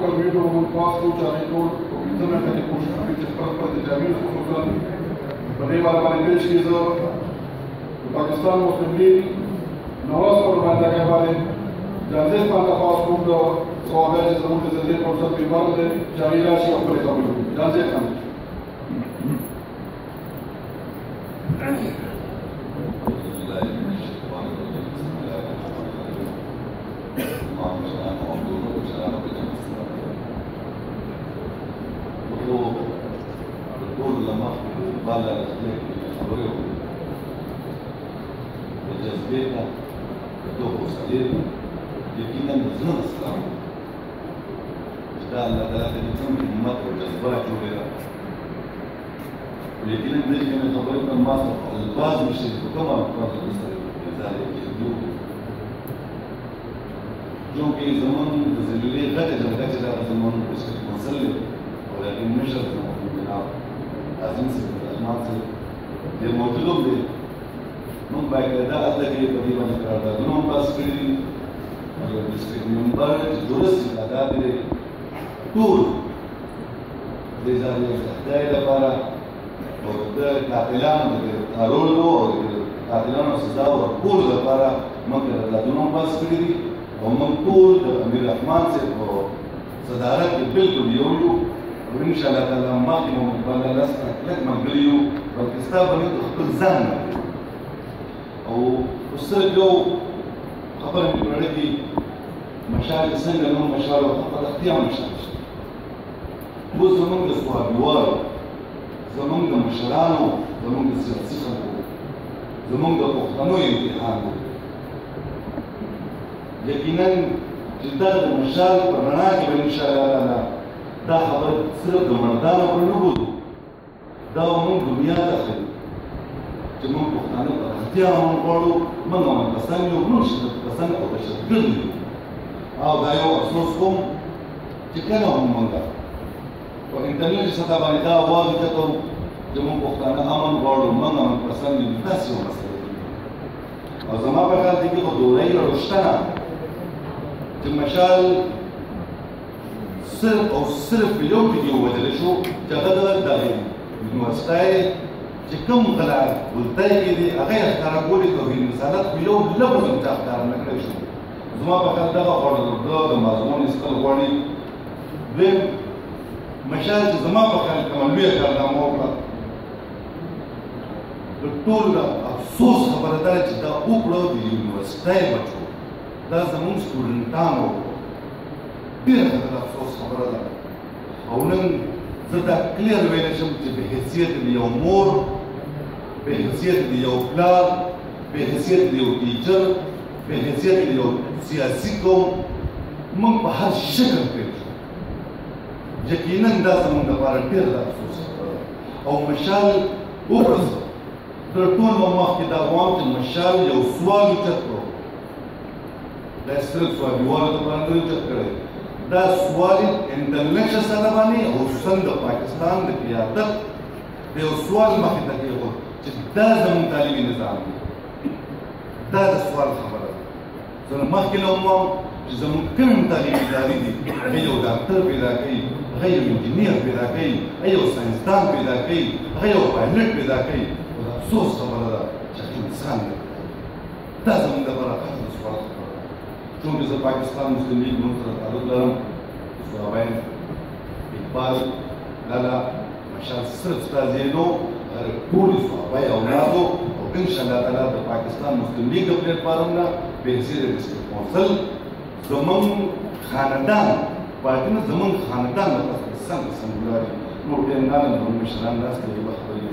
کمیټو موږ خاص کوو چې هغې ټول په پنځه منټه کې کوشش وکړي چې خپل خپل تجاویز خصوصا په دې باندې پېش کړي. زه د پاکستان مسلم لیگ نواز پر باندې باندې جانزیز باندې خاص کوم د صحابه چې زموږ د زندګۍ فرصت کې بار دی چې هغې راشي او خپلې خبرې وکړي. جانزیز خان Vale, خبرې وکړو د جذبې نه د دو حوصلې نه یقینا د زړه نه سلام چې دا الله تعالی د کوم همت او جذبه جوړې ده. یقینا دې کې مې خبرې کوم ما الفاظ نشي په کومه الفاظ سره ځای کېدو جو کې زمون د زلزلې غټه جګړه چې دا زمون په څیر مسلې او د مشر جناب عظیم سے یہ موجود دے من باقاعدہ اللہ کے پتی بنا قراردادونه هم پاس کړي دي او د ډسټریکټ ممبر چې درست اعداد دي ټول د ځانګړي خدای لپاره او د قاتلانو د قانونو او د قاتلانو سزا ورکول لپاره موږ قراردادونه هم پاس کړي دي او موږ ټول د امیر رحمان صاحب په صدارت کې بالکل یو یو وإن شاء الله تعالى ما في مقبلة لسنا لك مقبليو والكستاب بنيت خبر زان أو أستاذ جو خبر من بردي مشاعر سنة لهم مشاعر وخبر اختيار مشاعر بو زمان قصوا بيوار زمان مشرانو زمان سياسي خلقو زمان بختانو امتحانو يقينا جدال المشاعر برناك إن شاء الله تعالى دا خبر صرف د مردانو پر نه بودو دا موږ دنیا ته ښیو چې موږ پښتانه په اړتیا هم غواړو موږ هم پسند یو موږ پسند او تشدد یو او دا یو افسوس کوم چې کله هم موږ په انټرنیټ سطح باندې دا اواز وکړو چې موږ پښتانه امن غواړو موږ هم پسند یو داسې یو مسله او زما په خیال کې خو دوره یې راوشتنه چې مشال صرف او صرف په یو ویډیو وجل شو چې هغه د یونیورسټۍ چې کوم غلا ولتای کې دي هغه ښکاره کولې توحید رسالت په یو لفظ هم ښکاره نه کړی شو. زما په خیال دغه غواړو د مضمون ایستل غواړي دویم مشال چې زما په خیال کومه لویه کارنامه وکړه د ټول افسوس خبره ده چې دا وکړه د یونیورسټۍ بچو دا زموږ سټوډنټانو ډېره د افسوس خبره ده او نن زه دا کلیر ویلی شم چې په حیثیت د یو مور په حیثیت د یو پلار په حیثیت د یو ټیچر په حیثیت د یو سیاسي قوم موږ په هر شکل پوه شو یقینا دا زموږ لپاره ډېره د افسوس خبره ده او مشال وګرځو تر ټولو مخکې دا غواړم چې مشال یو سوال اوچت کړو دا صرف سوالوالو دپاره نه اوچت کړی دا سوال انټرنیشنل سره باندې خصوصا د پاکستان د قیادت د یو سوال مخې ته کېښود چې دا زموږ تعلیمي نظام دی دا د سوال خبره ده زه مخکې نه هم وایم چې زموږ کوم تعلیمي ادارې دي هغه یو ډاکټر پیدا کوي هغه یو انجینیر پیدا کوي هغه یو ساینسدان پیدا کوي هغه یو پایلټ پیدا کوي خو د افسوس خبره ده چې انسان نه دا زموږ لپاره خاص سوال خبره ده چونکه زه پاکستان مسلم لیگ نوم سره تعلق لرم صحابین اقبال لالا مشال صرف ستا زیدو ټولو صحابه اولادو او انشاءالله تعالی د پاکستان مسلم لیگ د پلیټفارم نه په حیثیت د ډسټریکټ کونسل زموږ خاندان پارټي نه زموږ خاندان لپاره څنګه څنګه نور ټینګار زموږ مشران ناست دي خبرې